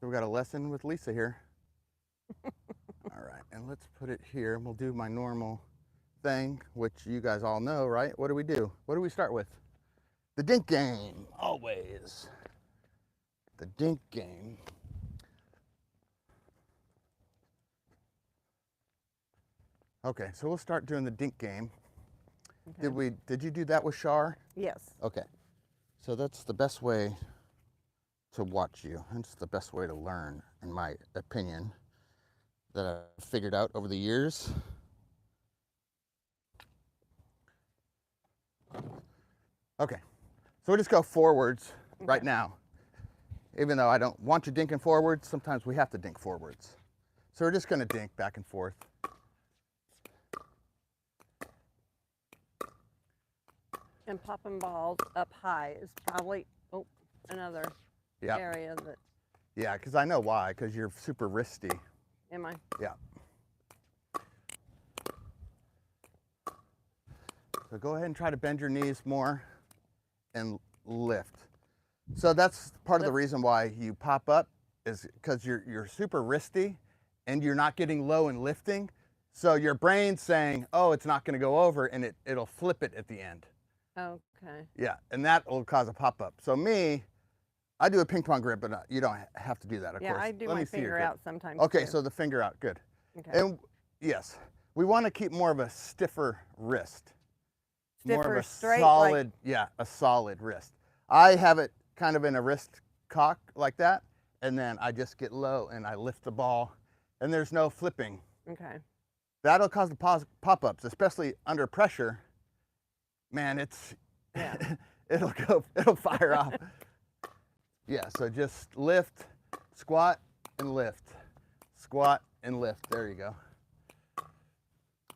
So we got a lesson with Lisa here. All right, and let's put it here. We'll do my normal thing, which you guys all know, right? What do we do? What do we start with? The dink game, always. The dink game. Okay, so we'll start doing the dink game. Okay. Did you do that with Shar? Yes. Okay. So that's the best way to watch you. It's the best way to learn, in my opinion, that I've figured out over the years. Okay. So we just go forwards right now. Even though I don't want you dinking forwards, sometimes we have to dink forwards. So we're just going to dink back and forth. And popping balls up high is probably, another area that. Yeah, because I know why, because you're super wristy. Am I? Yeah. So go ahead and try to bend your knees more and lift. So that's part of the reason why you pop up is because you're super wristy and you're not getting low and lifting. So your brain's saying, oh, it's not going to go over, and it'll flip it at the end. Okay. Yeah, and that will cause a pop-up. So I do a ping pong grip, but you don't have to do that, of course. Yeah, I do my finger out sometimes. Okay, too. so the finger out, good. Okay. And yes, we want to keep more of a stiffer wrist. Stiffer, more of a straight, solid, yeah, a solid wrist. I have it kind of in a wrist cock like that, and then I just get low and I lift the ball, and there's no flipping. Okay. That'll cause the pop-ups, especially under pressure. Man, it'll fire off. Yeah, so just lift, squat, and lift. Squat and lift. There you go.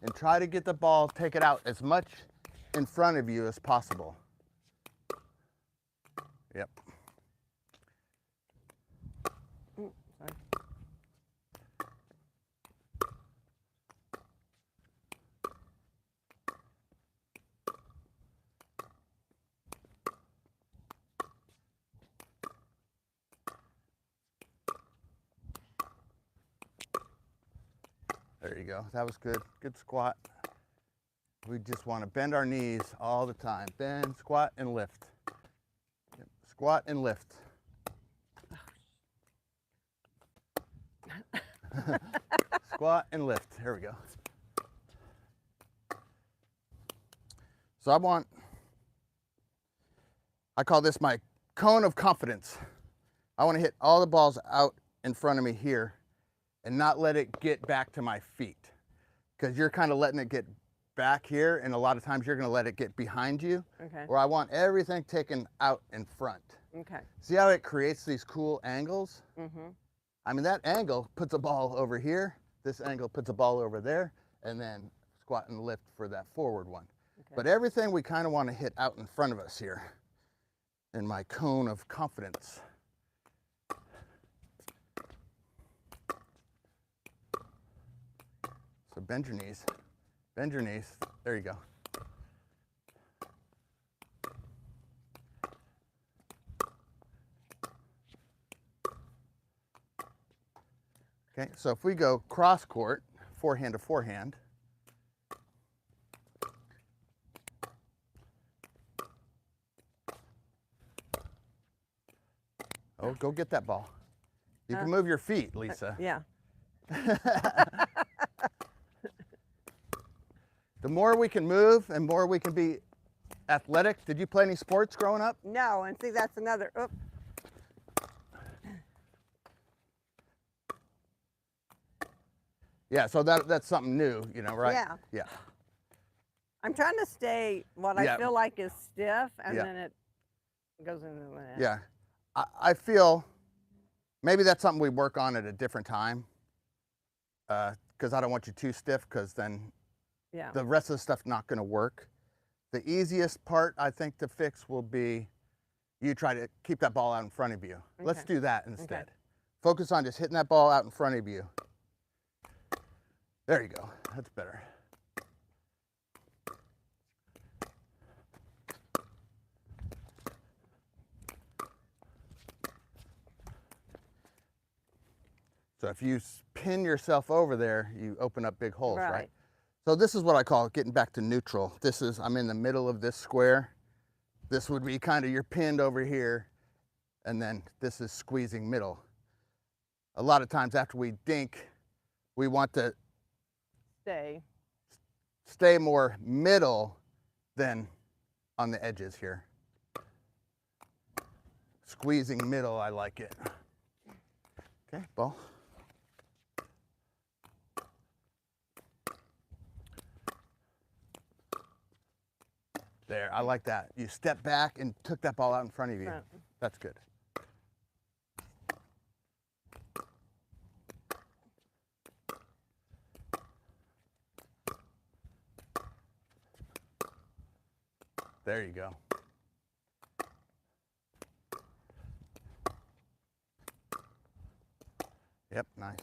And try to get the ball, take it out as much in front of you as possible. Yep. Sorry. There you go. That was good. Good squat. We just want to bend our knees all the time. Bend, squat, and lift. Yep. Squat and lift. Squat and lift. Here we go. So I call this my cone of confidence. I want to hit all the balls out in front of me here and not let it get back to my feet, because you're kind of letting it get back here, and a lot of times you're going to let it get behind you. Okay. Or I want everything taken out in front. Okay. See how it creates these cool angles? Mm-hmm. I mean, that angle puts a ball over here, this angle puts a ball over there, and then squat and lift for that forward one. Okay. But everything we kind of want to hit out in front of us here in my cone of confidence. So bend your knees. Bend your knees. There you go. Okay, so if we go cross court, forehand to forehand. Oh, go get that ball. You can move your feet, Lisa. Yeah. The more we can move and more we can be athletic. Did you play any sports growing up? No, and see, that's another. Yeah, so that's something new, right? Yeah. Yeah. I'm trying to stay what I feel like is stiff, and then it goes into the net. Yeah. I feel maybe that's something we work on at a different time, because I don't want you too stiff, because then the rest of the stuff's not going to work. The easiest part, I think, to fix will be you try to keep that ball out in front of you. Okay. Let's do that instead. Okay. Focus on just hitting that ball out in front of you. There you go. That's better. So if you pin yourself over there, you open up big holes, right? Right. So this is what I call getting back to neutral. I'm in the middle of this square. This would be kind of, you're pinned over here, and then this is squeezing middle. A lot of times after we dink, we want to stay more middle than on the edges here. Squeezing middle, I like it. Okay, ball. There, I like that. You step back and took that ball out in front of you. Right. That's good. There you go. Yep, nice.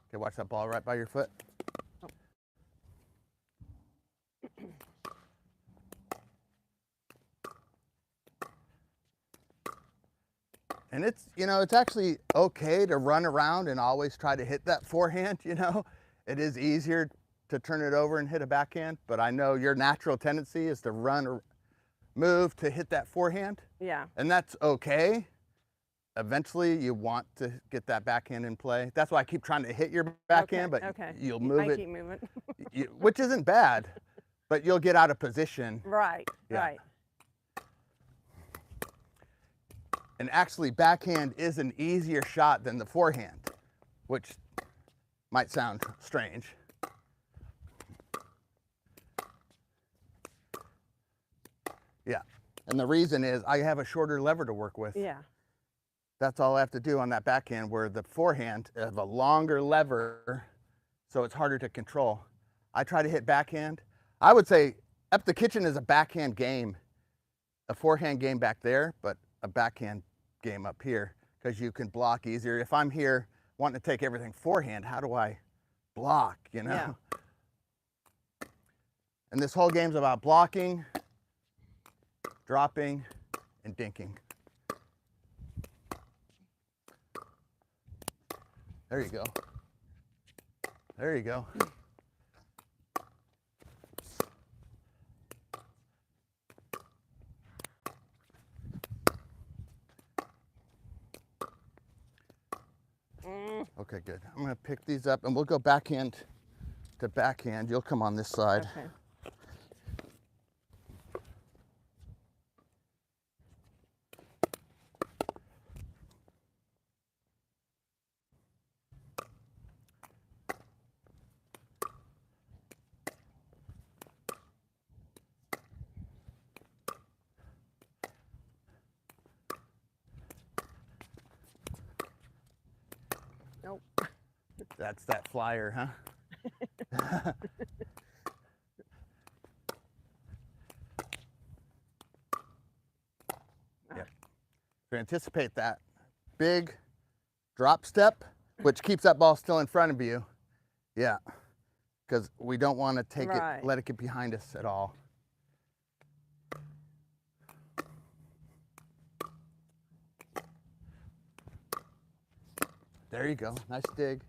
Okay, watch that ball right by your foot. Oh. And it's, you know, it's actually okay to run around and always try to hit that forehand, you know. It is easier to turn it over and hit a backhand, but I know your natural tendency is to run or move to hit that forehand. Yeah. And that's okay. Eventually you want to get that backhand in play. That's why I keep trying to hit your backhand, but you'll move it. Keep moving. Which isn't bad, but you'll get out of position. Right, right. And actually backhand is an easier shot than the forehand, which might sound strange. Yeah, and the reason is I have a shorter lever to work with. Yeah. That's all I have to do on that backhand, where the forehand have a longer lever, so it's harder to control. I try to hit backhand. I would say up the kitchen is a backhand game, a forehand game back there, but a backhand game up here, because you can block easier. If I'm here wanting to take everything forehand, how do I block, you know? Yeah. And this whole game's about blocking, dropping, and dinking. There you go. There you go. Okay, good. I'm gonna pick these up and we'll go backhand to backhand. You'll come on this side. Okay. Nope. That's that flyer, huh? Yep. So anticipate that big drop step, which keeps that ball still in front of you. Yeah, because we don't want to take it, let it get behind us at all. There you go. Nice dig.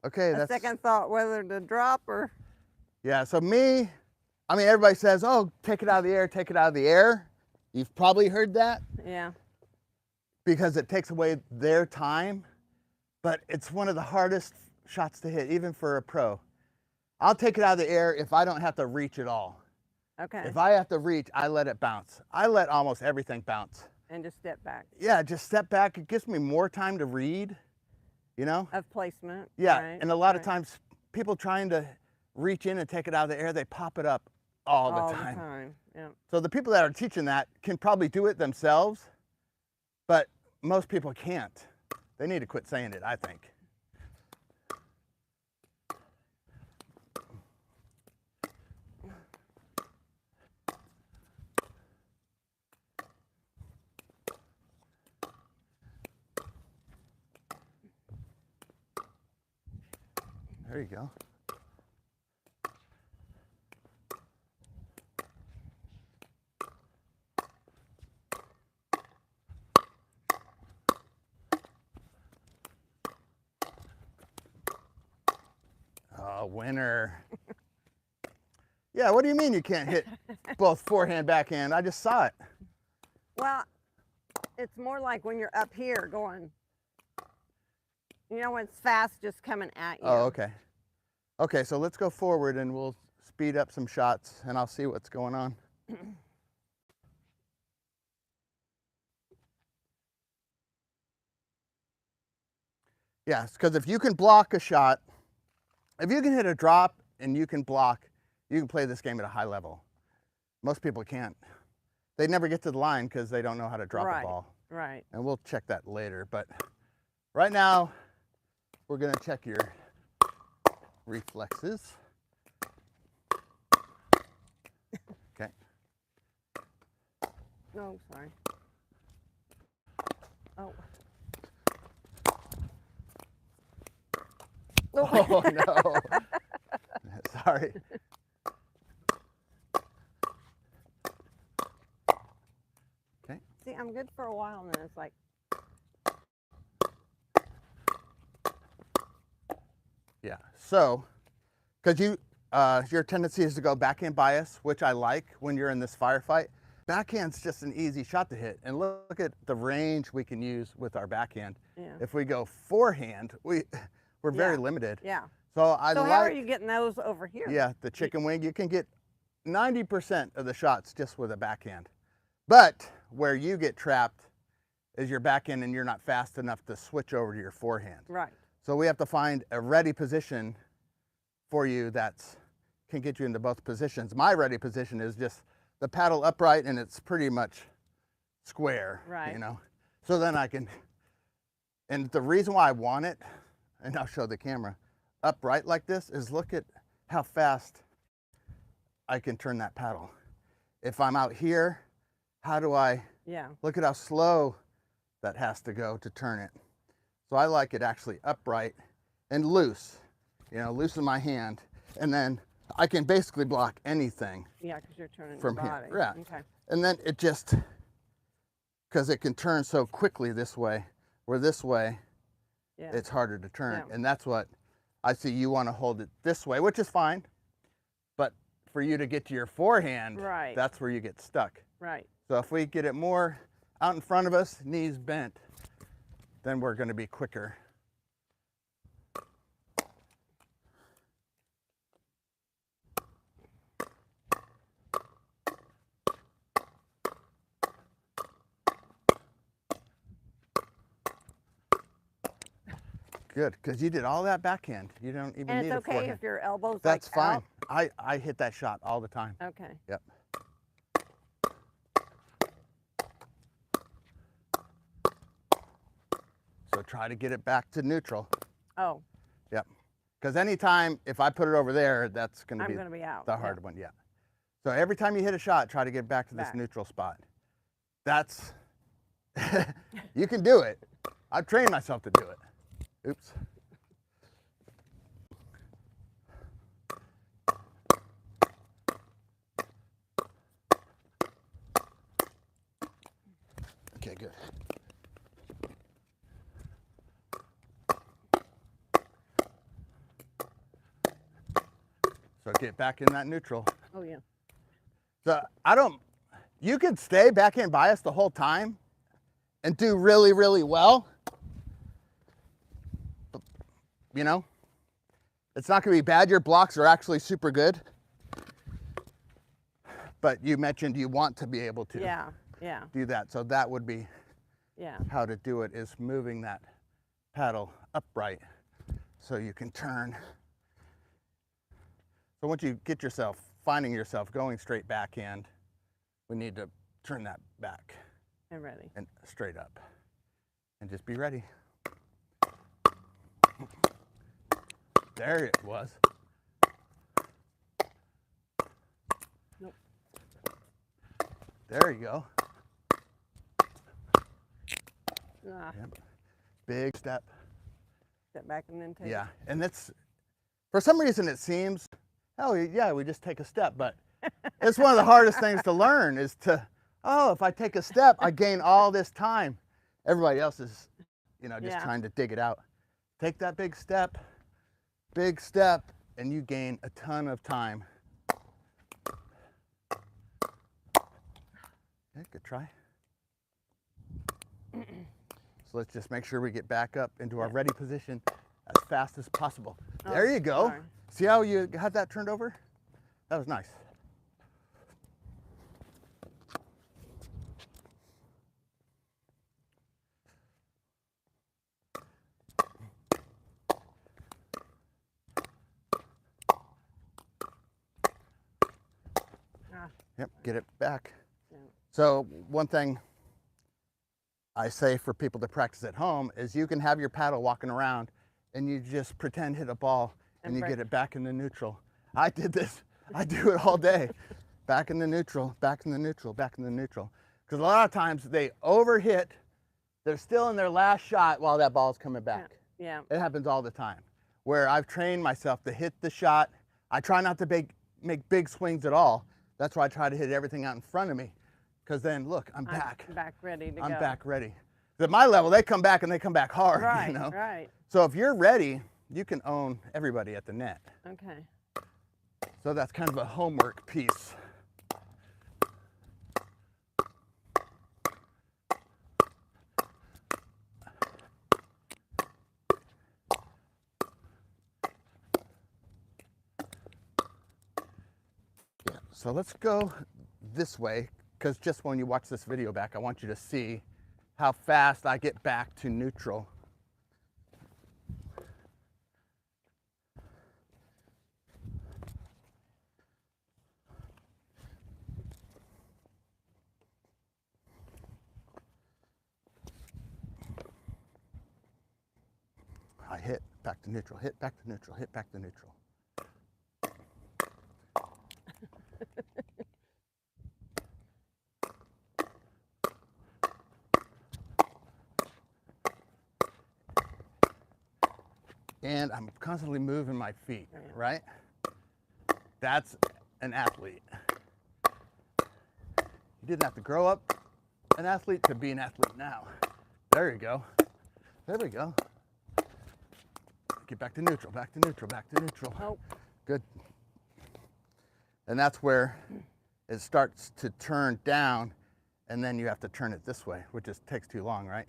Okay, that's second thought whether to drop or. Yeah, so everybody says, oh, take it out of the air, take it out of the air. You've probably heard that. Yeah. Because it takes away their time, but it's one of the hardest shots to hit, even for a pro. I'll take it out of the air if I don't have to reach at all. Okay. If I have to reach, I let it bounce. I let almost everything bounce. And just step back. Yeah, just step back. It gives me more time to read, you know? Of placement. Yeah, right, and a lot of times people trying to reach in and take it out of the air, they pop it up all all the time. The time. Yeah. So the people that are teaching that can probably do it themselves, but most people can't. They need to quit saying it, I think. There you go. Oh, winner. Yeah, what do you mean you can't hit both forehand, backhand? I just saw it. Well, it's more like when you're up here going, you know, when it's fast just coming at you. Oh, okay. Okay, so let's go forward and we'll speed up some shots and I'll see what's going on. Yes, because if you can block a shot, if you can hit a drop and you can block, you can play this game at a high level. Most people can't. They never get to the line because they don't know how to drop a ball. Right. And we'll check that later. But right now, we're going to check your reflexes. Okay. No, sorry. Oh. Oh, no. Sorry. Okay. See, I'm good for a while and then it's like. Yeah. So, because your tendency is to go backhand bias, which I like when you're in this firefight. Backhand's just an easy shot to hit. And look at the range we can use with our backhand. Yeah. If we go forehand, we're very limited. Yeah. So how are you getting those over here? Yeah, the chicken wing, you can get 90% of the shots just with a backhand. But where you get trapped is your backhand and you're not fast enough to switch over to your forehand. Right. So we have to find a ready position for you that can get you into both positions. My ready position is just the paddle upright and it's pretty much square, right. You know? So then I can, and the reason why I want it, and I'll show the camera, upright like this is look at how fast I can turn that paddle. If I'm out here, how do I, look at how slow that has to go to turn it. So I like it actually upright and loose, you know, loosen my hand, and then I can basically block anything. Yeah, because you're turning from your body. Here. Right. Okay. And then it just, because it can turn so quickly this way, where this way, it's harder to turn. Yeah. And that's what I see. You want to hold it this way, which is fine. But for you to get to your forehand, that's where you get stuck. Right. So if we get it more out in front of us, knees bent, then we're going to be quicker. Good, because you did all that backhand. You don't even need a forehand. And it's okay if your elbow's That's like fine. I hit that shot all the time. Okay. Yep. So try to get it back to neutral. Oh. Yep. Because anytime, if I put it over there, that's going to be out. The hard one, yeah. So every time you hit a shot, try to get back to this neutral spot. That's, you can do it. I've trained myself to do it. Oops. Okay, good. So get back in that neutral. Oh, yeah. So you could stay backhand bias the whole time and do really, really well. You know, it's not going to be bad. Your blocks are actually super good. But you mentioned you want to be able to do that. So that would be how to do it, is moving that paddle upright so you can turn. So once you get yourself finding yourself going straight backhand, we need to turn that back. And ready. And straight up. And just be ready. There it was. Nope. There you go. Ah. Yep. Big step. Step back and then take Yeah, and that's, for some reason it seems, oh yeah, we just take a step, but it's one of the hardest things to learn is to, oh, if I take a step, I gain all this time. Everybody else is, you know, just trying to dig it out. Take that big step, and you gain a ton of time. Okay, good try. So let's just make sure we get back up into our ready position as fast as possible. There you go. Sorry. See how you had that turned over? That was nice. Yep, get it back. Yeah. So one thing I say for people to practice at home is you can have your paddle walking around and you just pretend hit a ball and you get it back into neutral. I did this, I do it all day. Back in the neutral, back in the neutral, back in the neutral. Because a lot of times they overhit, they're still in their last shot while that ball's coming back. Yeah. It happens all the time. Where I've trained myself to hit the shot. I try not to make big swings at all. That's why I try to hit everything out in front of me. Because then, look, I'm back. I'm back ready to go. I'm back ready. At my level, they come back and they come back hard, right, you know? Right. So if you're ready, you can own everybody at the net. Okay. So that's kind of a homework piece. Yeah, so let's go this way, because just when you watch this video back, I want you to see how fast I get back to neutral. I hit, back to neutral, hit, back to neutral, hit, back to neutral. And I'm constantly moving my feet, right? That's an athlete. You didn't have to grow up an athlete to be an athlete now. There you go. There we go. Get back to neutral, back to neutral, back to neutral. Oh. Good. And that's where it starts to turn down, and then you have to turn it this way, which just takes too long, right?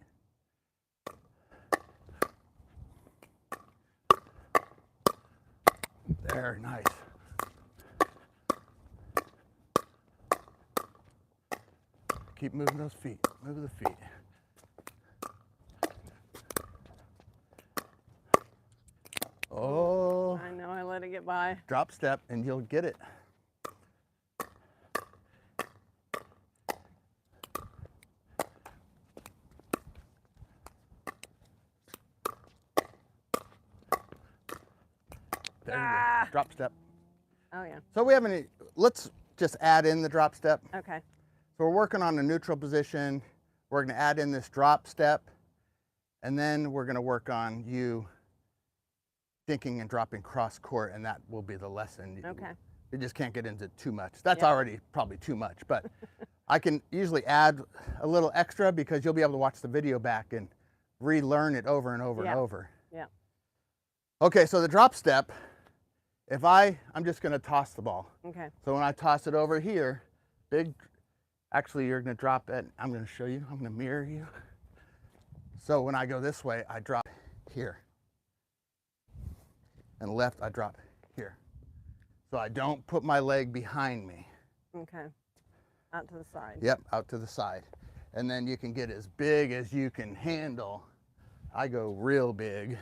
There, nice. Keep moving those feet, move the feet. Oh. I know, I let it get by. Drop step and you'll get it. There you go. Drop step. Oh yeah. So we have let's just add in the drop step. Okay. So we're working on a neutral position. We're gonna add in this drop step, and then we're gonna work on you dinking and dropping cross court, and that will be the lesson. Okay. You just can't get into too much. That's already probably too much, but I can usually add a little extra because you'll be able to watch the video back and relearn it over and over and over. Yeah. Okay, so the drop step, I'm just gonna toss the ball. Okay. So when I toss it over here, actually you're gonna drop it, I'm gonna show you, I'm gonna mirror you. So when I go this way, I drop here. And left, I drop here. So I don't put my leg behind me. Okay. Out to the side. Yep, out to the side. And then you can get as big as you can handle. I go real big.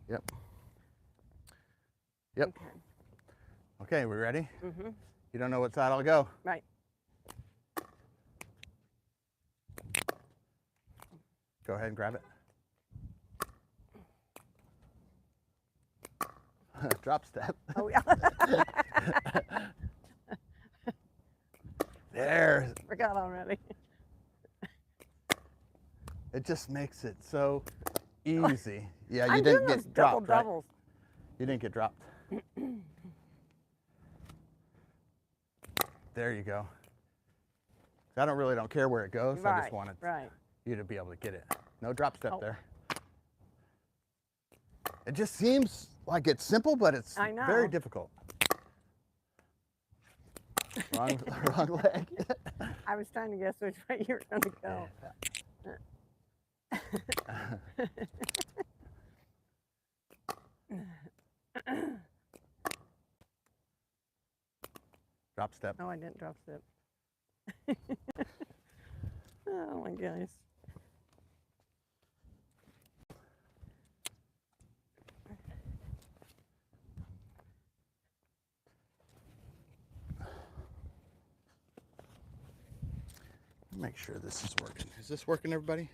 Yep. Yep. Okay. Okay, we ready? Mm-hmm. You don't know what side I'll go. Right. Go ahead and grab it. Drop step. Oh, yeah. There. Forgot already. It just makes it so easy. Yeah, you I'm didn't doing get those dropped, right? doubles. You didn't get dropped. There you go. I don't care where it goes. Right, I just wanted right. you to be able to get it. No drop step Oh. there. It just seems like it's simple, but it's very difficult. Wrong leg. I was trying to guess which way you were going to go. Drop step. No, I didn't drop step. Oh my goodness. Make sure this is working. Is this working, everybody?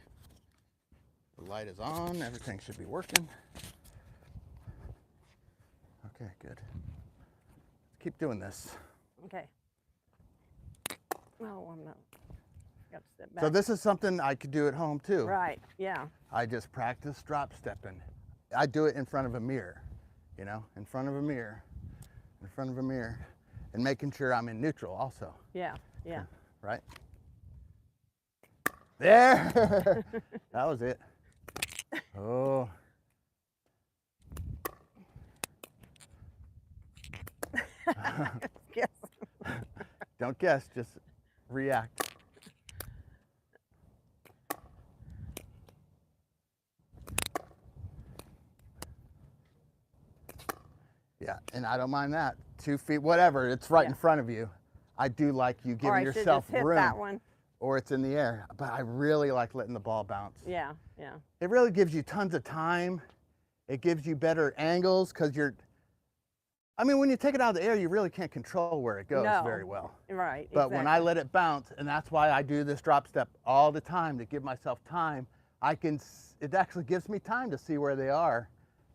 The light is on. Everything should be working. Okay, good. Let's keep doing this. Okay. Oh, I'm not. Got to step back. So this is something I could do at home too. Right. Yeah. I just practice drop stepping. I do it in front of a mirror, you know, in front of a mirror, and making sure I'm in neutral also. Yeah. Yeah. Right? There! That was it. Oh. Guess. Don't guess, just react. Yeah, and I don't mind that. 2 feet, whatever, it's right in front of you. I do like you giving yourself just hit room. that one. Or it's in the air, but I really like letting the ball bounce. Yeah, yeah. It really gives you tons of time. It gives you better angles because I mean, when you take it out of the air, you really can't control where it goes very well. Right, But when I let it bounce, and that's why I do this drop step all the time to give myself time, it actually gives me time to see where they are,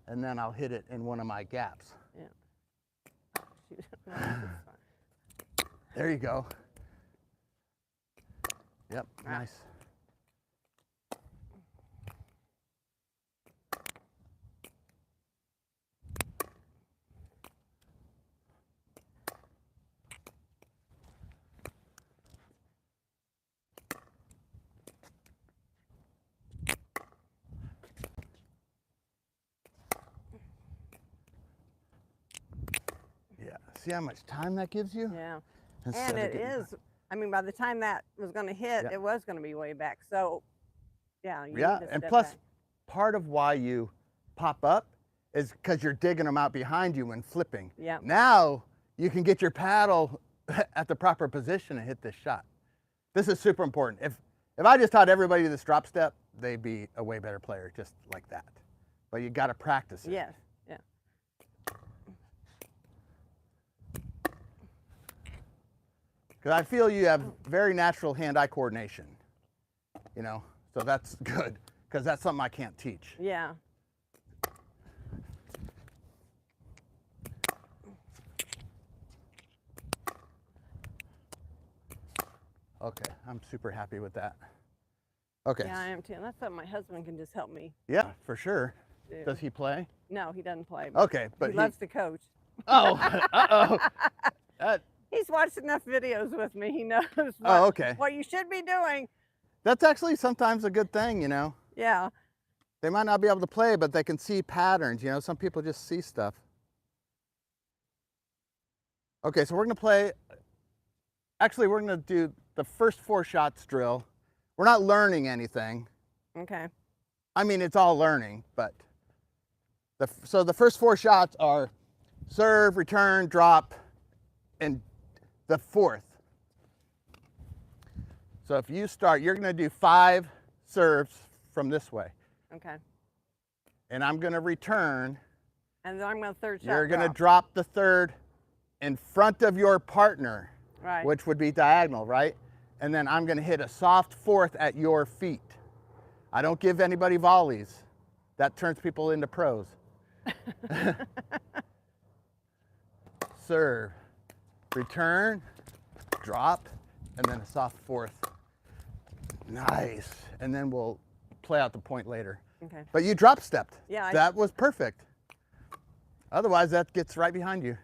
and then I'll hit it in one of my gaps. Yeah. There you go. Yep, nice. Yeah, see how much time that gives you? Yeah. And it is, I mean, by the time that was going to hit, it was going to be way back. So, yeah. You need to and step plus, back. part of why you pop up is because you're digging them out behind you when flipping. Yeah. Now you can get your paddle at the proper position and hit this shot. This is super important. If I just taught everybody this drop step, they'd be a way better player just like that. But you got to practice it. Yes. Yeah. Because I feel you have very natural hand-eye coordination, you know, so that's good because that's something I can't teach. Yeah. Okay, I'm super happy with that. Okay. Yeah, I am too. And that's something my husband can just help me. Yeah, for sure. Do. Does he play? No, he doesn't play. Okay, but he loves to coach. Oh, uh-oh. He's watched enough videos with me. He knows what you should be doing. That's actually sometimes a good thing, you know. Yeah. They might not be able to play, but they can see patterns, you know. Some people just see stuff. Okay, so we're going to play. Actually, we're going to do the first 4 shots drill. We're not learning anything. Okay. I mean, it's all learning, but so the first 4 shots are serve, return, drop, and the 4th. So if you start, you're going to do 5 serves from this way. Okay. And I'm going to return. And then I'm going to third shot. You're going to drop the 3rd in front of your partner, Right. which would be diagonal, right? And then I'm going to hit a soft fourth at your feet. I don't give anybody volleys. That turns people into pros. Serve, return, drop, and then a soft fourth. Nice. And then we'll play out the point later. Okay. But you drop stepped. Yeah. That was perfect. Otherwise, that gets right behind you.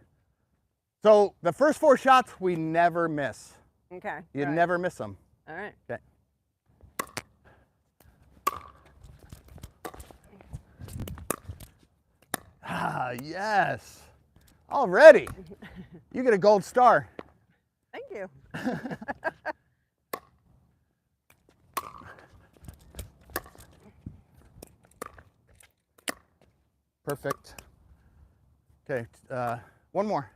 So the first 4 shots, we never miss. Okay. You right. never miss them. All right. Okay. Ah, yes. Already. You get a gold star. Thank you. Perfect. Okay, one more.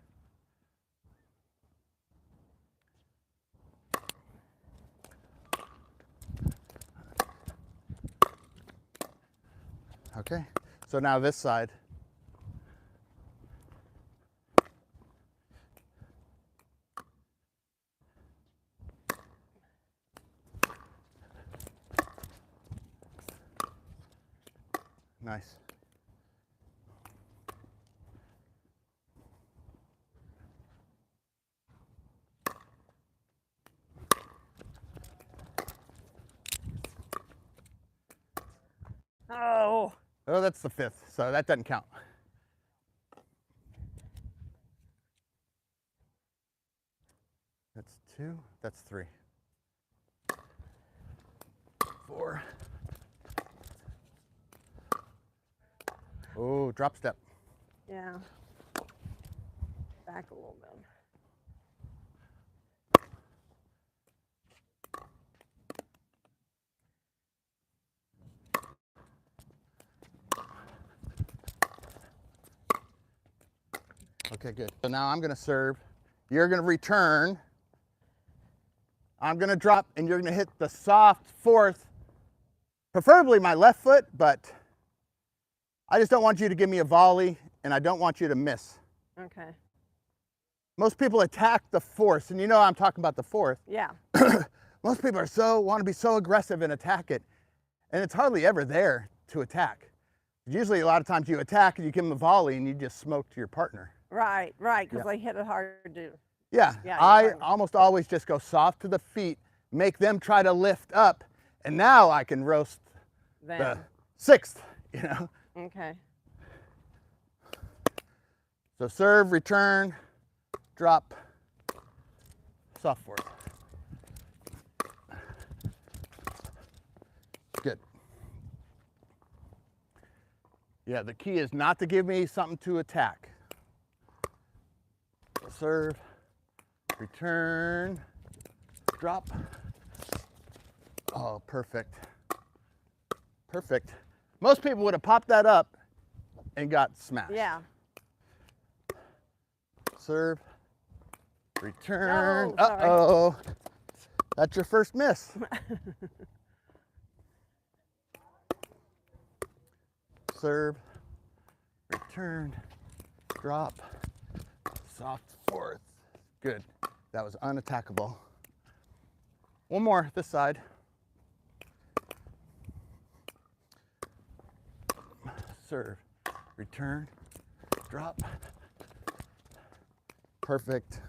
Okay, so now this side. Nice. Oh. Oh, that's the 5th, so that doesn't count. That's 2, that's 3. 4. Oh, drop step. Yeah. Back a little bit. Okay, good. So now I'm going to serve. You're going to return. I'm going to drop, and you're going to hit the soft fourth, preferably my left foot, but I just don't want you to give me a volley, and I don't want you to miss. Okay. Most people attack the fourth, and you know I'm talking about the fourth. Yeah. Most people want to be so aggressive and attack it, and it's hardly ever there to attack. Usually a lot of times you attack and you give them a volley and you just smoked your partner. Right, because they hit it hard too. Yeah, I almost always just go soft to the feet, make them try to lift up, and now I can roast the 6th, you know? Okay. So serve, return, drop, soft fourth. Good. Yeah, the key is not to give me something to attack. Serve, return, drop. Oh, perfect. Perfect. Most people would have popped that up and got smashed. Yeah. Serve, return. Oh, sorry. Uh-oh. That's your first miss. Serve, return, drop, soft fourth. Good. That was unattackable. One more this side. Serve, return, drop. Perfect.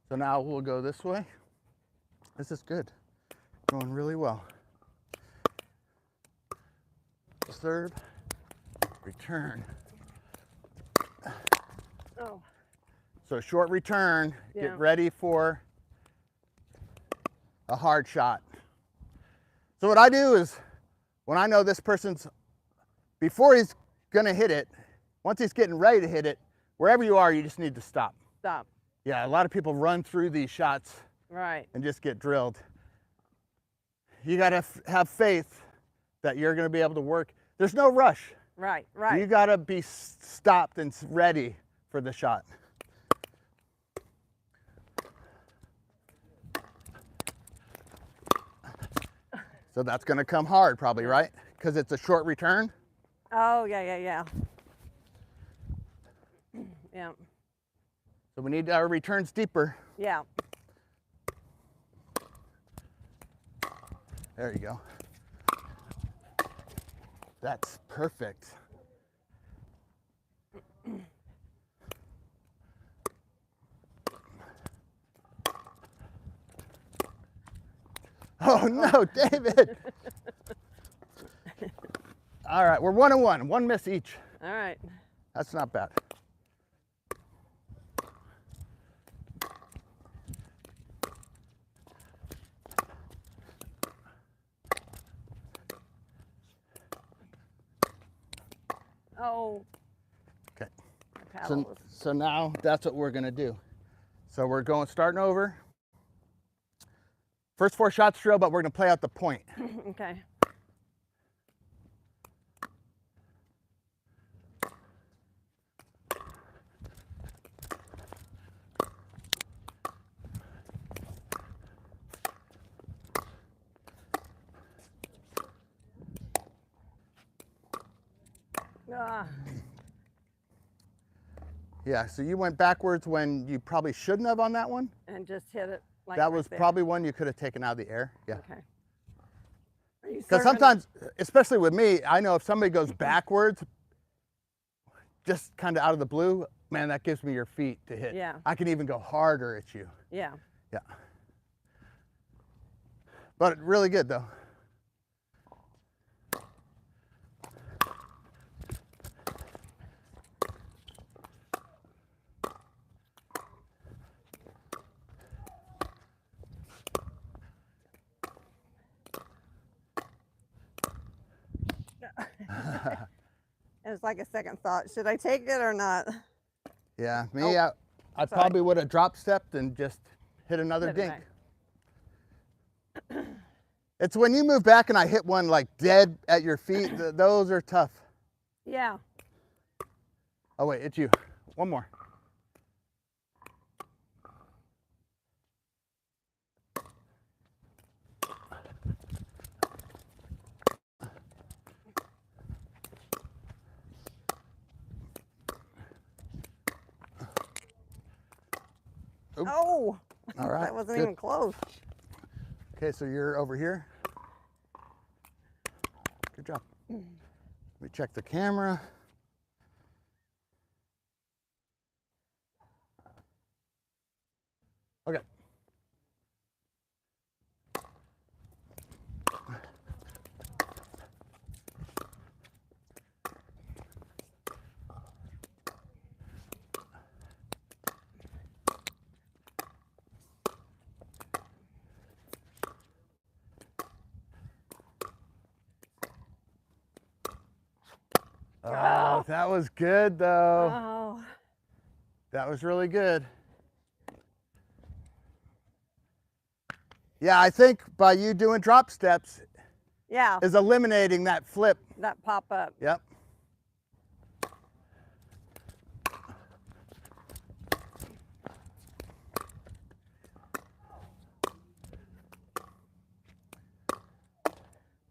So now we'll go this way. This is good. Going really well. Serve, return. Oh. So short return, Yeah. get ready for a hard shot. So what I do is, when I know this person's, before he's gonna hit it, once he's getting ready to hit it, wherever you are, you just need to stop. Stop. Yeah, a lot of people run through these shots Right. and just get drilled. You gotta have faith that you're gonna be able to work. There's no rush. Right. You gotta be stopped and ready for the shot. So that's gonna come hard probably, right? Because it's a short return. Oh, yeah. Yeah. So we need our returns deeper. Yeah. There you go. That's perfect. Oh no, David. All right, we're 1-1, one miss each. All right. That's not bad. Oh. Okay. Paddles. So now that's what we're gonna do. So we're starting over. First 4 shots drill, but we're gonna play out the point. Okay. Yeah, so you went backwards when you probably shouldn't have on that one. And just hit it like that right was there. probably one you could have taken out of the air. Yeah. Okay. Because sometimes, especially with me, I know if somebody goes backwards, just kind of out of the blue, man, that gives me your feet to hit. Yeah. I can even go harder at you. Yeah. Yeah. But really good though. It was like a second thought. Should I take it or not? Yeah, me, Oh, I probably would have drop stepped and just hit another Hit it dink. It's when you move back and I hit one like dead at your feet, those are tough. Yeah. Oh wait, it's you. One more. Oop. Oh, all right. that wasn't good. even close. Okay, so you're over here. Good job. Let me check the camera. Okay. Oh, that was good though. Oh. That was really good. Yeah, I think by you doing drop steps Yeah. is eliminating that flip. That pop up. Yep.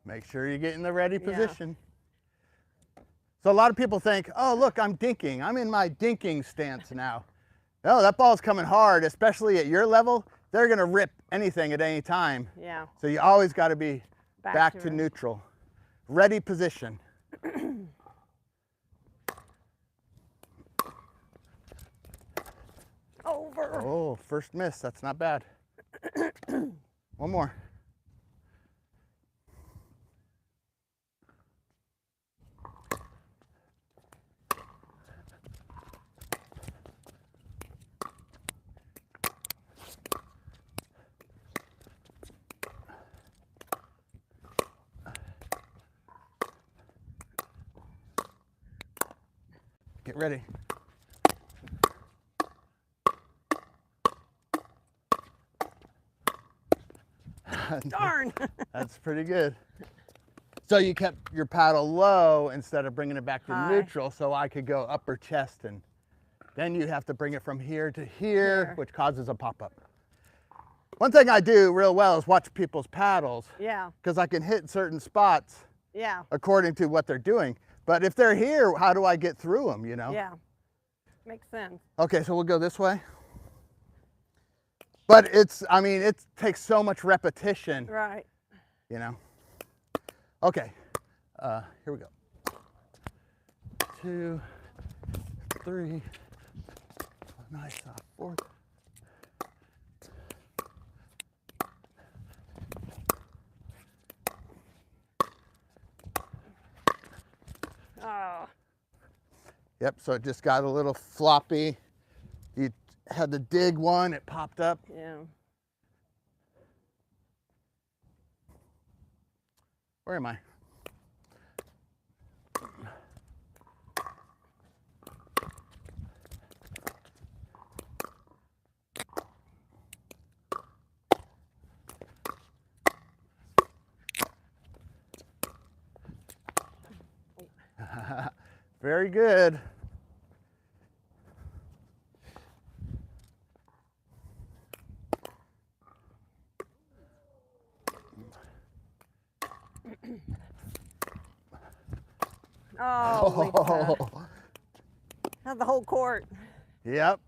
Make sure you get in the ready position. So a lot of people think, oh, look, I'm dinking. I'm in my dinking stance now. No, that ball's coming hard, especially at your level. They're going to rip anything at any time. Yeah. So you always got to be back to it. neutral. Ready position. Over. Oh, first miss. That's not bad. One more. Get ready. Darn. That's pretty good. So you kept your paddle low instead of bringing it back to neutral, so I could go upper chest, and then you have to bring it from here to here, which causes a pop-up. One thing I do real well is watch people's paddles. Yeah. Because I can hit certain spots. Yeah. According to what they're doing. But if they're here, how do I get through them, you know? Yeah. Makes sense. Okay, so we'll go this way. But it's, I mean, it takes so much repetition. Right. You know. Okay, here we go. 2, 3, nice, 4. Oh. Yep, so it just got a little floppy. You had to dig one, it popped up. Yeah. Where am I? Very good. Oh, Lisa. That's the whole court. Yep.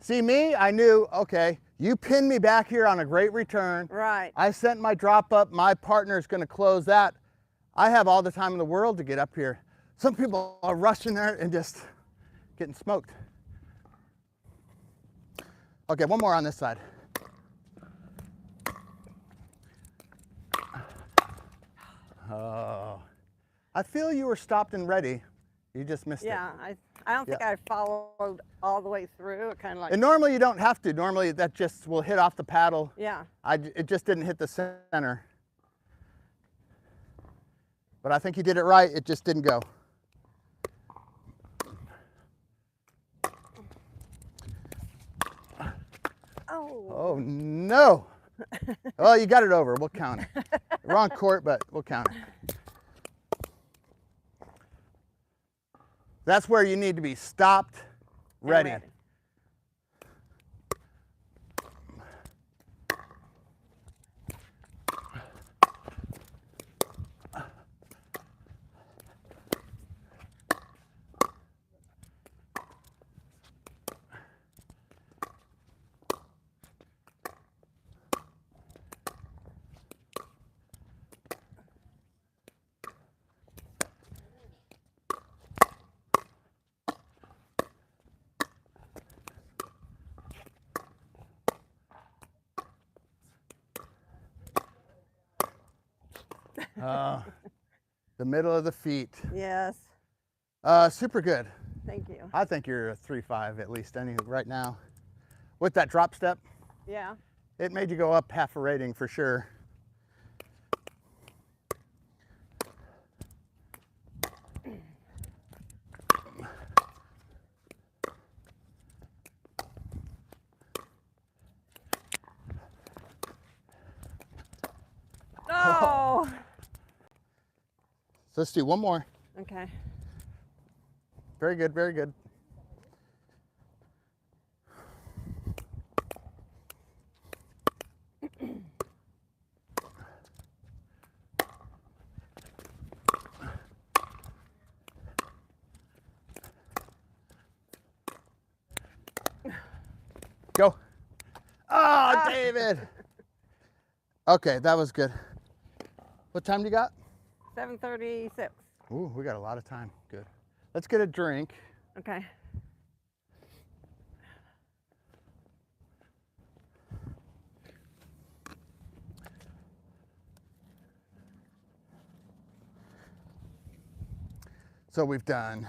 See me, I knew, okay, you pinned me back here on a great return. Right. I sent my drop up, my partner's gonna close that. I have all the time in the world to get up here. Some people are rushing there and just getting smoked. Okay, one more on this side. Oh, I feel you were stopped and ready. You just missed it. Yeah, I don't think I followed all the way through. It kind of like. And normally you don't have to. Normally that just will hit off the paddle. Yeah. It just didn't hit the center. But I think you did it right. It just didn't go. Oh. Oh no. Well, you got it over. We'll count it. Wrong court, but we'll count it. That's where you need to be stopped, ready. The middle of the feet. Yes. Super good. Thank you. I think you're a 3.5 at least right now. With that drop step, Yeah. it made you go up half a rating for sure. Oh. So let's do one more. Okay. Very good, very good. Go. Oh, David. Okay, that was good. What time do you got? 7:36. Ooh, we got a lot of time. Good. Let's get a drink. Okay. So we've done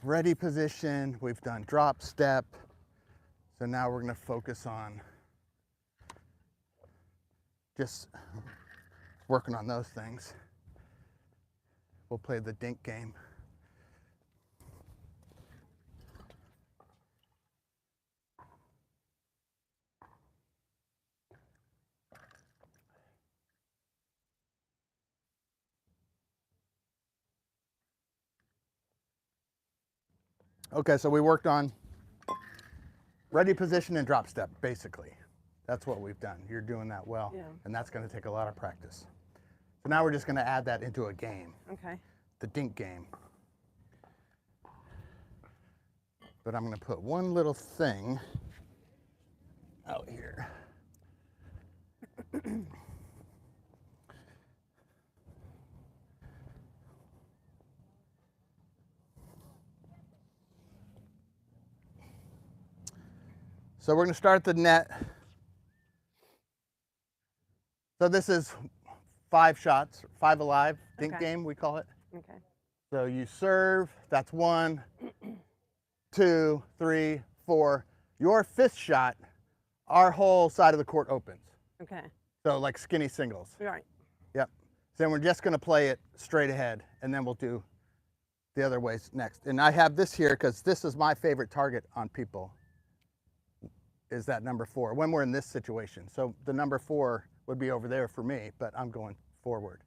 ready position, we've done drop step. So now we're gonna focus on just working on those things. We'll play the Dink game. Okay, so we worked on ready position and drop step, basically. That's what we've done. You're doing that well, Yeah. and that's gonna take a lot of practice. So now we're just gonna add that into a game, Okay. the Dink game. but I'm going to put one little thing out here. So we're going to start the net. So this is 5 shots, 5 alive, Dink game, we call it. Okay. So you serve, that's 1, 2, 3, 4. Your 5th shot, our whole side of the court opens. Okay. So like skinny singles. Right. Yep. So then we're just going to play it straight ahead, and then we'll do the other ways next. And I have this here because this is my favorite target on people, is that number 4, when we're in this situation. So the number 4 would be over there for me, but I'm going forward.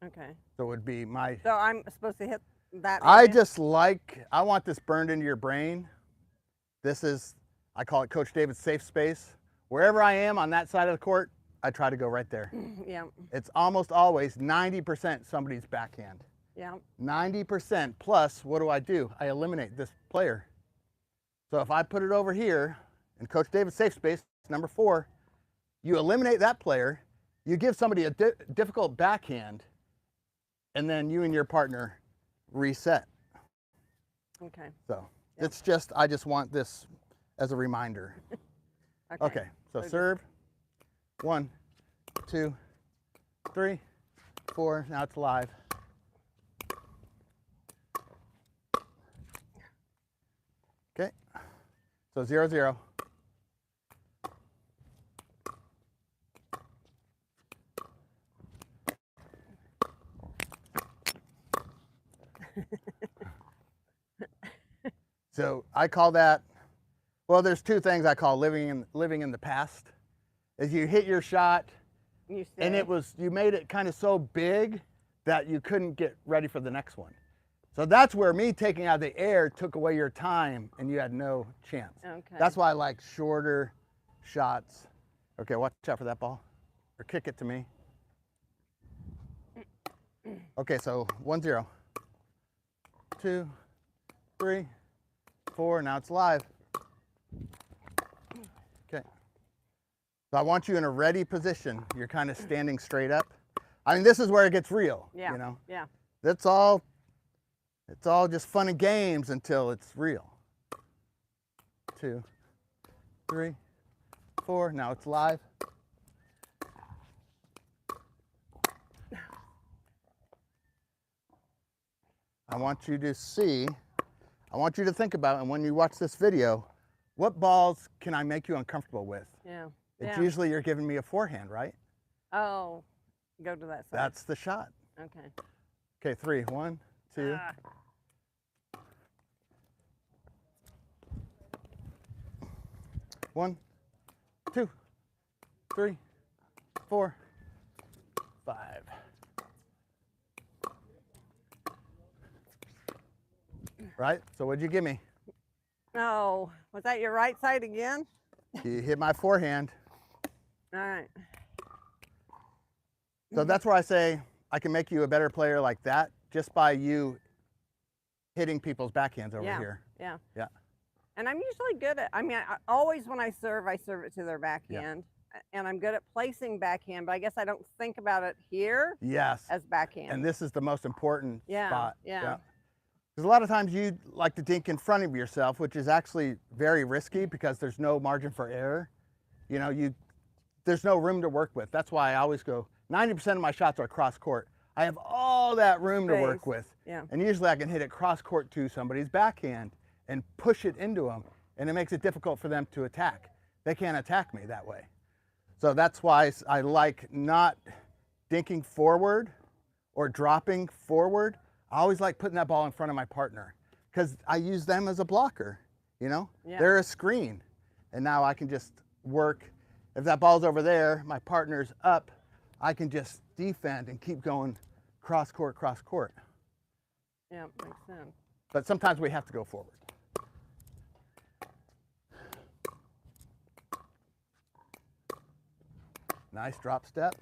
Okay. So it would be my... So I'm supposed to hit that area? I want this burned into your brain. This is, I call it Coach David's safe space. Wherever I am on that side of the court, I try to go right there. Yeah. It's almost always 90% somebody's backhand. Yeah. 90% plus, what do? I eliminate this player. So if I put it over here in Coach David's safe space, number 4, you eliminate that player, you give somebody a difficult backhand, and then you and your partner reset. Okay. So it's just, I just want this as a reminder. Okay, so serve, 1, 2, 3, 4, now it's live. Okay, so 0-0. So I call that, well, there's 2 things I call living in the past. Is you hit your shot, and you made it kind of so big that you couldn't get ready for the next one. So that's where me taking out the air took away your time, and you had no chance. Okay. That's why I like shorter shots. Okay, watch out for that ball, or kick it to me. Okay, so 1-0, 2, 3, 4, now it's live. Okay. So I want you in a ready position. You're kind of standing straight up. I mean, this is where it gets real, yeah. you know? Yeah. It's all just fun and games until it's real. 2, 3, 4, now it's live. I want you to see, I want you to think about, and when you watch this video, what balls can I make you uncomfortable with? Yeah. It's usually you're giving me a forehand, right? Oh, go to that side. That's the shot. Okay. Okay, 3, 1, 2. 1, 2, 3, 4, 5. Right? So what'd you give me? Oh, was that your right side again? You hit my forehand. All right. So that's where I say I can make you a better player like that just by you hitting people's backhands over here. Yeah. Yeah. And I'm usually good at, I mean, always when I serve it to their backhand. And I'm good at placing backhand, but I guess I don't think about it here as backhand. And this is the most important spot. Yeah. Because a lot of times you like to dink in front of yourself, which is actually very risky because there's no margin for error. You know, there's no room to work with. That's why I always go, 90% of my shots are cross court. I have all that room to work with. Yeah. And usually I can hit it cross court to somebody's backhand and push it into them. And it makes it difficult for them to attack. They can't attack me that way. So that's why I like not dinking forward or dropping forward. I always like putting that ball in front of my partner because I use them as a blocker, you know? Yeah. They're a screen. And now I can just work. If that ball's over there, my partner's up, I can just defend and keep going cross court, cross court. Yeah, makes sense. But sometimes we have to go forward. Nice drop step.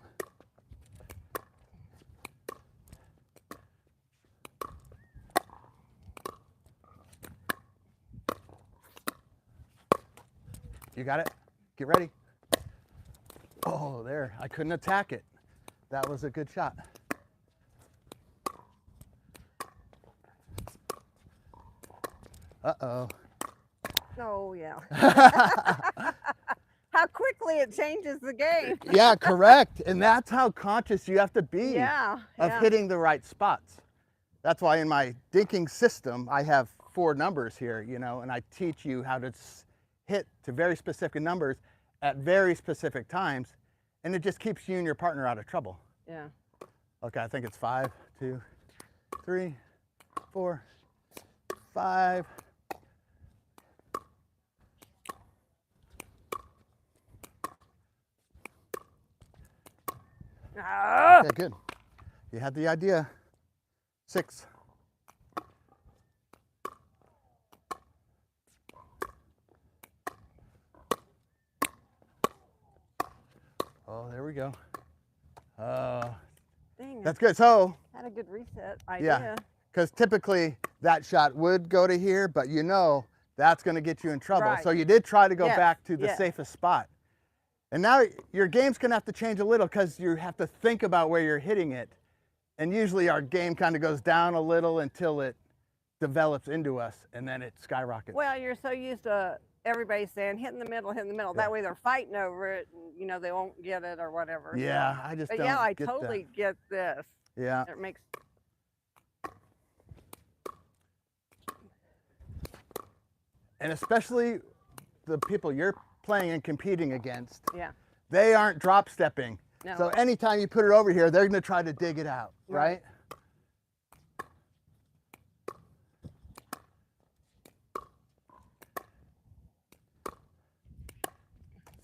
You got it? Get ready. Oh, there. I couldn't attack it. That was a good shot. Uh-oh. Oh, yeah. How quickly it changes the game. Yeah, correct. And that's how conscious you have to be of yeah. hitting the right spots. That's why in my dinking system, I have 4 numbers here, you know, and I teach you how to hit to very specific numbers at very specific times, and it just keeps you and your partner out of trouble. Yeah. Okay, I think it's 5, 2, 3, 4, 5. Okay, good. You had the idea. 6. Oh, there we go. Dang, that's good. So had a good reset idea. Yeah, because typically that shot would go to here, but you know that's going to get you in trouble. Right. So you did try to go back to the safest spot. And now your game's going to have to change a little because you have to think about where you're hitting it. And usually our game kind of goes down a little until it develops into us, and then it skyrockets. Well, you're so used to everybody saying hit in the middle, hit in the middle. That way they're fighting over it, and you know they won't get it or whatever. Yeah, I just don't I get totally get this. Yeah. It makes. And especially the people you're playing and competing against. Yeah. They aren't drop stepping. No. So anytime you put it over here, they're going to try to dig it out, right?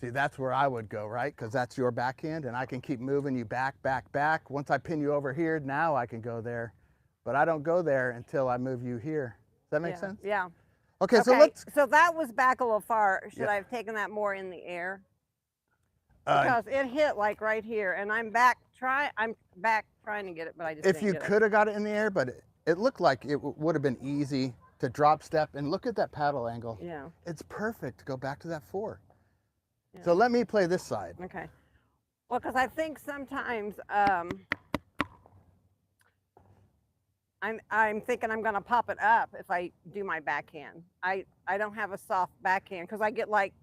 See, that's where I would go, right? Because that's your backhand, and I can keep moving you back, back, back. Once I pin you over here, now I can go there. But I don't go there until I move you here. Does that make sense? Yeah. Okay, so let's... So that was back a little far. Should I have taken that more in the air? Because it hit like right here, and I'm back trying to get it, but I just If you could have got it in the air, but it looked like it would have been easy to drop step. And look at that paddle angle. Yeah. It's perfect to go back to that 4. Yeah. So let me play this side. Okay. Well, because I think sometimes I'm thinking I'm going to pop it up if I do my backhand. I don't have a soft backhand because I get like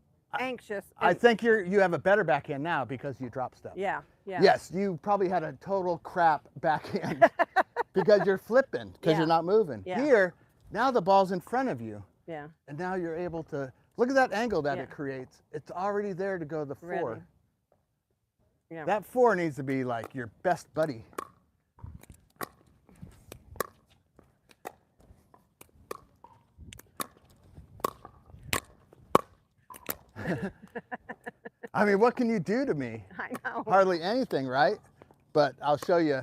anxious. I think you have a better backhand now because you drop step. Yeah, yeah. Yes, you probably had a total crap backhand because you're flipping because you're not moving. Yeah. Here, now the ball's in front of you. Yeah. And now you're able to, look at that angle that it creates. It's already there to go to the 4. Ready. Yeah. That 4 needs to be like your best buddy. I mean, what can you do to me? I know. Hardly anything, right? But I'll show you.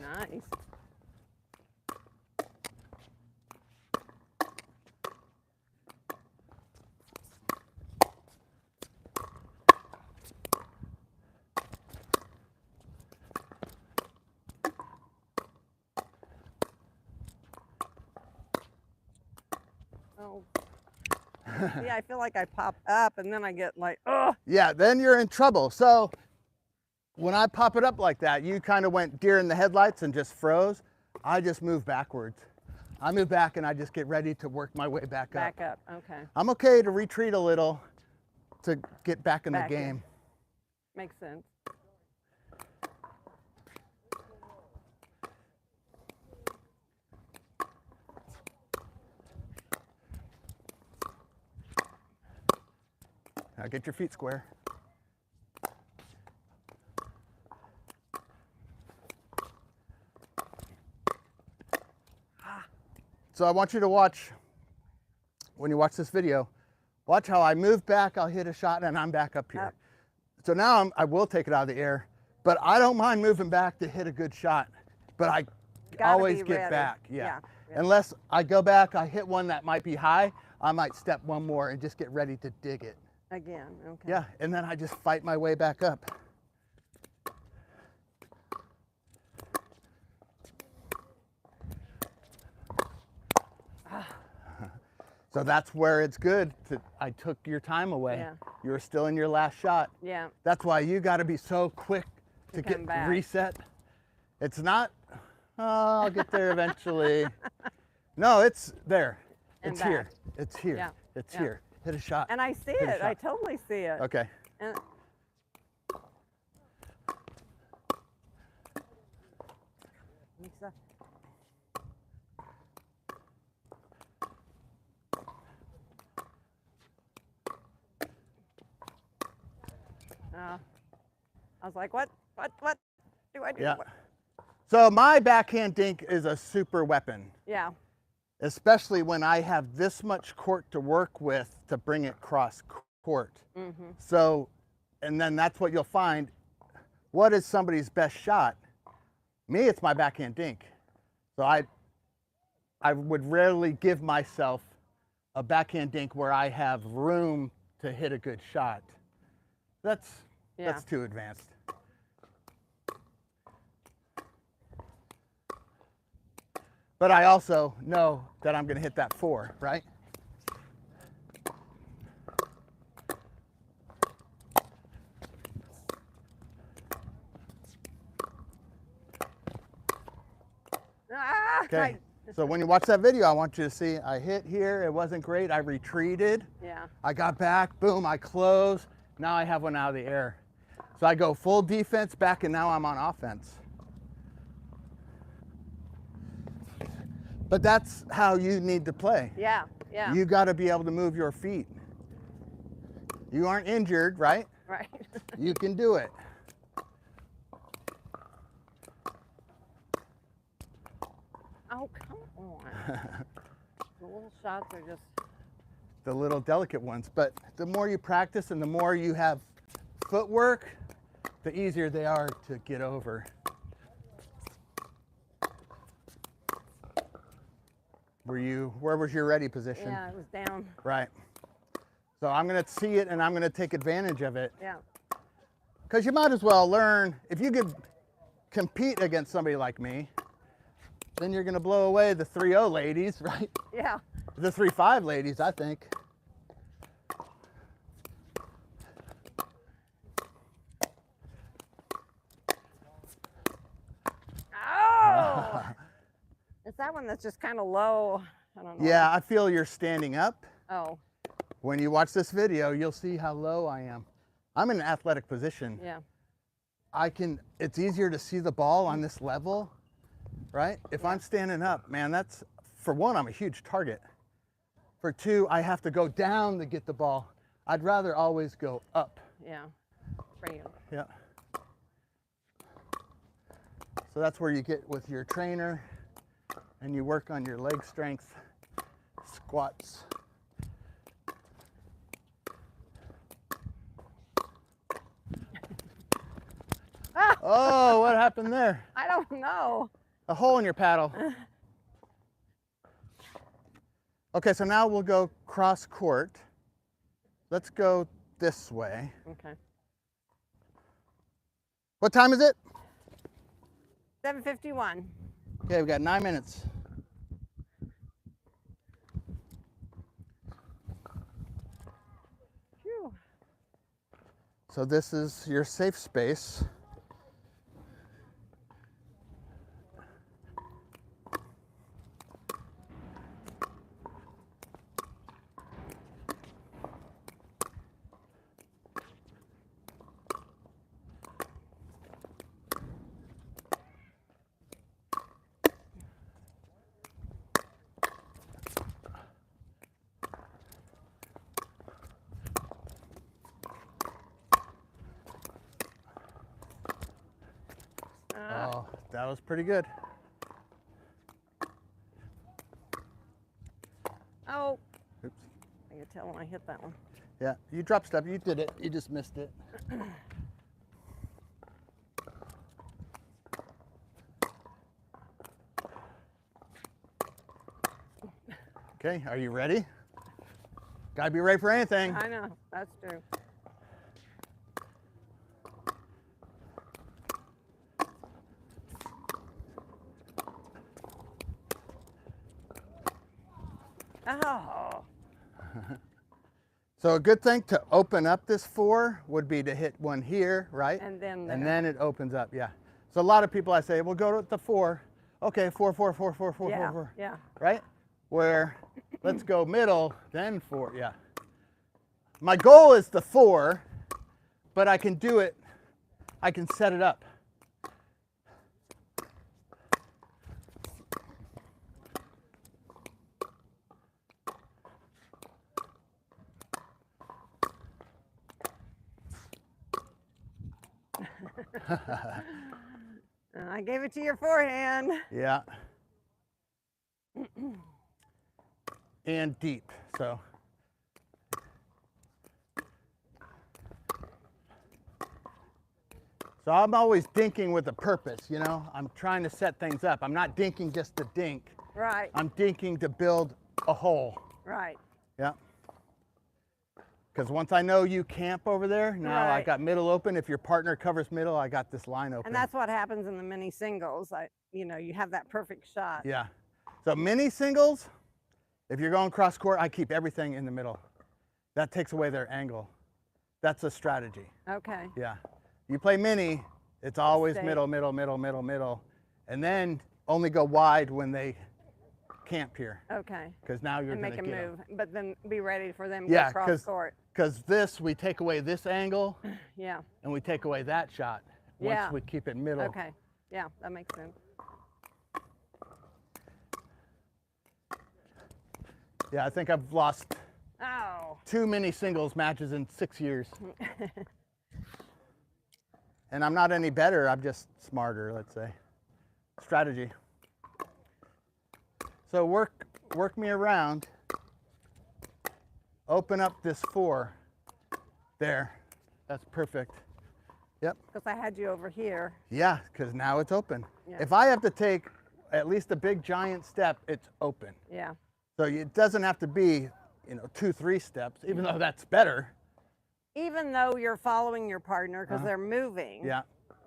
Nice. Oh. Yeah, I feel like I pop up and then I get like, oh. Yeah, then you're in trouble. So when I pop it up like that, you kind of went deer in the headlights and just froze. I just move backwards. I move back and I just get ready to work my way back up. Back up, okay. I'm okay to retreat a little to get back in the game. Makes sense. Now get your feet square. So I want you to watch, when you watch this video, watch how I move back, I'll hit a shot, and I'm back up here. So now I will take it out of the air, but I don't mind moving back to hit a good shot, but I always get back. Yeah. Unless I go back, I hit one that might be high, I might step one more and just get ready to dig it. Again, okay. Yeah, and then I just fight my way back up. So that's where it's good. I took your time away. Yeah. You were still in your last shot. Yeah. That's why you got to be so quick to get back. Reset. It's not, oh, I'll get there eventually. No, it's there. And it's back. here. It's here. Yeah. It's here. Hit a shot. And I see it. I totally see it. Okay. And Lisa. I was like, what do I do? Yeah. So my backhand dink is a super weapon. Yeah. Especially when I have this much court to work with to bring it cross court. Mm-hmm. So, and then that's what you'll find. What is somebody's best shot? Me, it's my backhand dink. So I would rarely give myself a backhand dink where I have room to hit a good shot. That's too advanced. But I also know that I'm going to hit that 4, right? Okay. So when you watch that video, I want you to see I hit here. It wasn't great. I retreated. Yeah. I got back. Boom. I closed. Now I have one out of the air. So I go full defense back, and now I'm on offense. But that's how you need to play. Yeah, yeah. You got to be able to move your feet. You aren't injured, right? Right. You can do it. Oh, come on. The little shots are just... The little delicate ones. But the more you practice and the more you have footwork, the easier they are to get over. Where was your ready position? Yeah, it was down. Right. So I'm going to see it and I'm going to take advantage of it. Yeah. Because you might as well learn, if you could compete against somebody like me, then you're going to blow away the 3-0 ladies, right? Yeah. The 3-5 ladies, I think. Oh! It's that one that's just kind of low. I don't know. Yeah, I feel you're standing up. Oh. When you watch this video, you'll see how low I am. I'm in an athletic position. Yeah. It's easier to see the ball on this level, right? If I'm standing up, man, that's, for one, I'm a huge target. For two, I have to go down to get the ball. I'd rather always go up. Yeah. For you. Yeah. So that's where you get with your trainer and you work on your leg strength, squats. Oh, what happened there? I don't know. A hole in your paddle. Okay, so now we'll go cross court. Let's go this way. Okay. What time is it? 7:51. Okay, we've got 9 minutes. Phew. So this is your safe space. Oh, that was pretty good. Oh. Oops. I can tell when I hit that one. Yeah, you drop step, you did it, you just missed it. Okay, are you ready? Gotta be ready for anything. I know, that's true. Oh. So a good thing to open up this 4 would be to hit one here, right? And then it opens up, yeah. So a lot of people I say, well, go to the 4. Okay, 4, 4, 4, 4, 4, yeah, 4, 4. Yeah. Right? Where let's go middle, then 4, yeah. My goal is the 4, but I can do it, I can set it up. I gave it to your forehand. Yeah. And deep, so. So I'm always dinking with a purpose, you know? I'm trying to set things up. I'm not dinking just to dink. Right. I'm dinking to build a hole. Right. Yeah. Because once I know you camp over there, now I got middle open. If your partner covers middle, I got this line open. And that's what happens in the mini singles. You know, you have that perfect shot. Yeah. So mini singles, if you're going cross court, I keep everything in the middle. That takes away their angle. That's a strategy. Okay. Yeah. You play mini, it's always middle, middle, middle, middle, middle. And then only go wide when they camp here. Okay. Because now you're going to make a move, them. but then be ready for them to go cross court. Because this, we take away this angle. Yeah. And we take away that shot once we keep it middle. Okay. Yeah, that makes sense. Yeah, I think I've lost 2 mini singles matches in 6 years. And I'm not any better, I'm just smarter, let's say. Strategy. So work me around. Open up this 4. There, that's perfect. Yep. Because I had you over here. Yeah, because now it's open. Yeah. If I have to take at least a big giant step, it's open. Yeah. So it doesn't have to be, 2, 3 steps, even though that's better. Even though you're following your partner because they're moving. Yeah.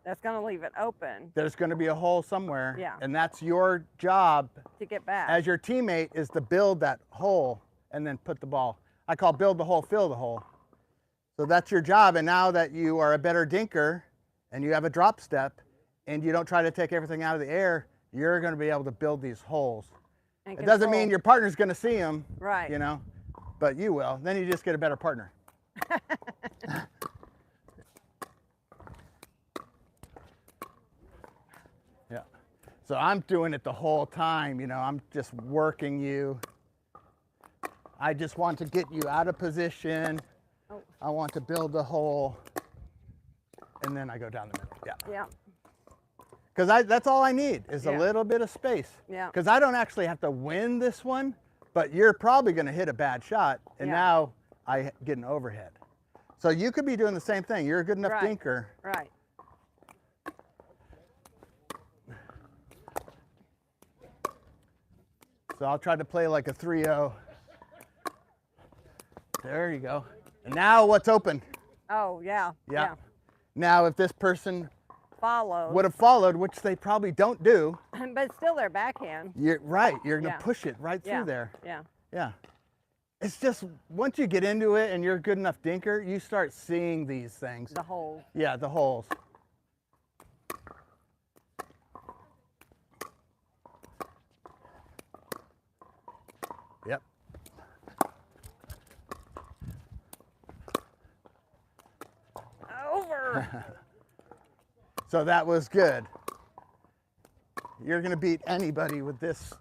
That's going to leave it open. There's going to be a hole somewhere. Yeah. And that's your job to get back. As your teammate is to build that hole and then put the ball. I call build the hole, fill the hole. So that's your job. And now that you are a better dinker and you have a drop step and you don't try to take everything out of the air, you're going to be able to build these holes. And it doesn't mean your partner's going to see them, right? But you will. Then you just get a better partner. Yeah. So I'm doing it the whole time, I'm just working you. I just want to get you out of position. Oh. I want to build the hole. And then I go down the middle. Yeah. Yeah. Because that's all I need is a little bit of space. Yeah. Because I don't actually have to win this one, but you're probably going to hit a bad shot. And now I get an overhead. So you could be doing the same thing. You're a good enough dinker. Right. So I'll try to play like a 3-0. There you go. And now what's open? Oh, yeah. Yeah. Now if this person would have followed, which they probably don't do. But still their backhand. You're right. You're going to push it right through there. Yeah. Yeah. It's just once you get into it and you're a good enough dinker, you start seeing these things. The holes. Yeah, the holes. Yep. Over. So that was good. You're going to beat anybody with this.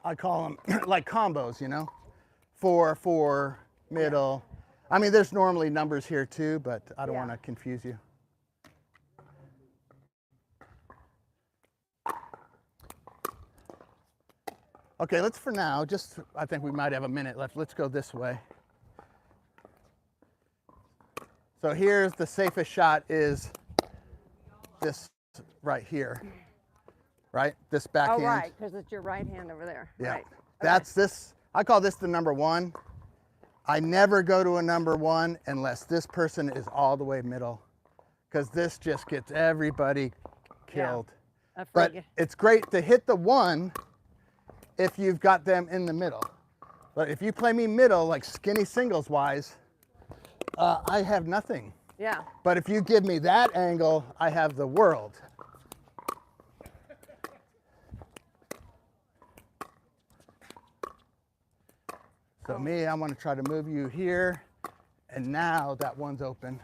I call them like combos, 4, 4, middle. I mean, there's normally numbers here too, but I don't want to confuse you. Okay, let's for now, I think we might have a minute left. Let's go this way. So here's the safest shot is this right here. right? This backhand. Oh, right, because it's your right hand over there. Yeah. Right. That's this. I call this the number one. I never go to a number one unless this person is all the way middle, because this just gets everybody killed. Yeah. But it's great to hit the one if you've got them in the middle. But if you play me middle, like skinny singles wise, I have nothing. Yeah. But if you give me that angle, I have the world. So me, I want to try to move you here, and now that one's open.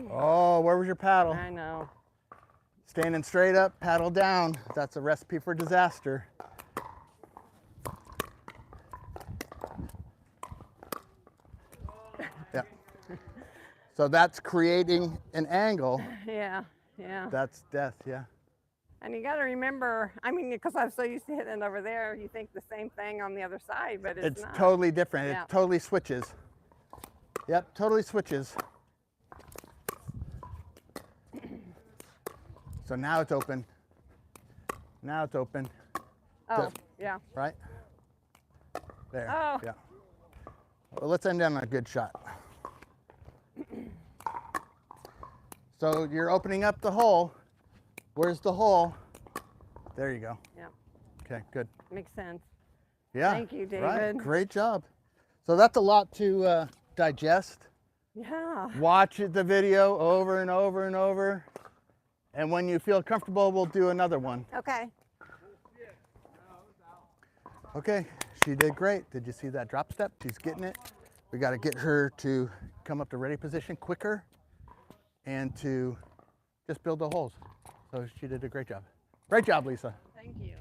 Oh, where was your paddle? I know. Standing straight up, paddle down. That's a recipe for disaster. Yeah. So that's creating an angle. Yeah, yeah. That's death, yeah. And you got to remember, I mean, because I'm so used to hitting over there, you think the same thing on the other side, but it's not. Totally different. Yeah. It totally switches. Yep, totally switches. So now it's open. Now it's open. Oh, yeah. Right? There. Oh. Yeah. Well, let's end on a good shot. So you're opening up the hole. Where's the hole? There you go. Yeah. Okay, good. Makes sense. Yeah. Thank you, David. Right. Great job. So that's a lot to digest. Yeah. Watch the video over and over and over. And when you feel comfortable, we'll do another one. Okay. Okay, she did great. Did you see that drop step? She's getting it. We got to get her to come up to ready position quicker and to just build the holes. So she did a great job. Great job, Lisa. Thank you.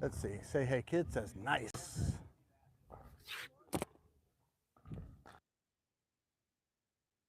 Let's see. Say hey, kid. Says nice.